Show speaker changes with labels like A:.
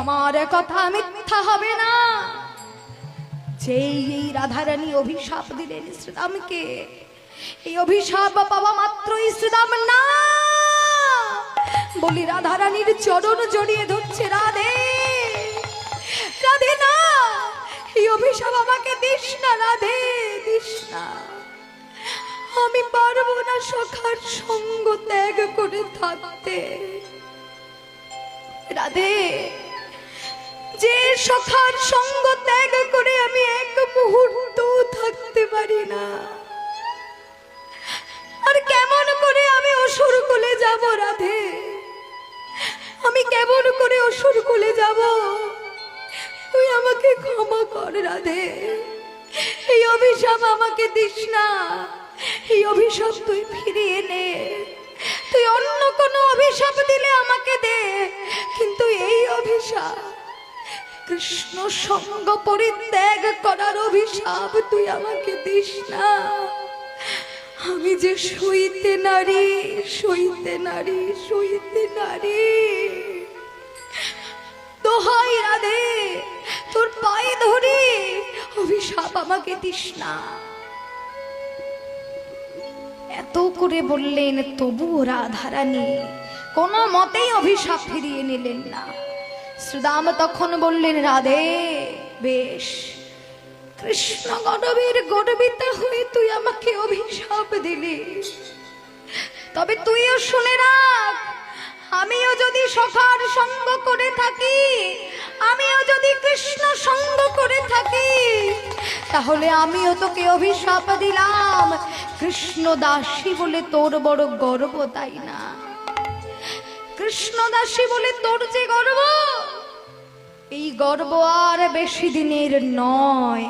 A: আমার কথা মিথ্যা হবে না। যেই এই রাধারানী অভিশাপ দিলেন শ্রীরামকে, এই অভিশাপ পাওয়া মাত্রই শ্রীরাম না বলি রাধারানীর চরণ জড়িয়ে ধরছে, রাধে রাধে না, এই অভিশাপ আমাকে দিস না, রাধে দিস না। আমি পারবো না সখার সঙ্গ ত্যাগ করে থাকতে। রাধে, যে সখার সঙ্গ ত্যাগ করে আমি এক মুহূর্ত থাকতে পারি না, আর কেমন করে আমি অসুর কুলে যাব? রাধে, আমি কেমন করে অসুর কুলে যাব? তুই আমাকে ক্ষমা কর রাধে, এই অভিশাপ আমাকে দিস না, এই অভিশাপ তুই ফিরিয়ে নে। তুই অন্য কোনো অভিশাপ দিলে আমাকে দে, কিন্তু এই অভিশাপ, কৃষ্ণ সঙ্গ পরিত্যাগ করার অভিশাপ তুই আমাকে দিস না। আমি যে সইতে নারী, সইতে নারী, সইতে নারী। দোহাই রাধে, তোর পায়ে ধরে অভিশাপ আমাকে দিস না। এত করে বললেন, তবুও রাধারানী কোনো মতেই অভিশাপ ফিরিয়ে নিলেন না। শ্রীরাম তখন বললেন, রাধে বেশ, কৃষ্ণ গর্বের গর্বিতা হয়ে তুই আমাকে অভিশাপ দিলি, তবে তুইও শুনে রাখ, আমিও যদি সখার সঙ্গ করে থাকি, আমিও যদি কৃষ্ণ সঙ্গ করে থাকি, তাহলে আমিও তোকে অভিশাপ দিলাম কৃষ্ণ দাসী বলে তোর বড় গর্ব, তাই না? কৃষ্ণ দাসী বলে তোর যে গর্ব, এই গর্ব আর বেশি দিনের নয়।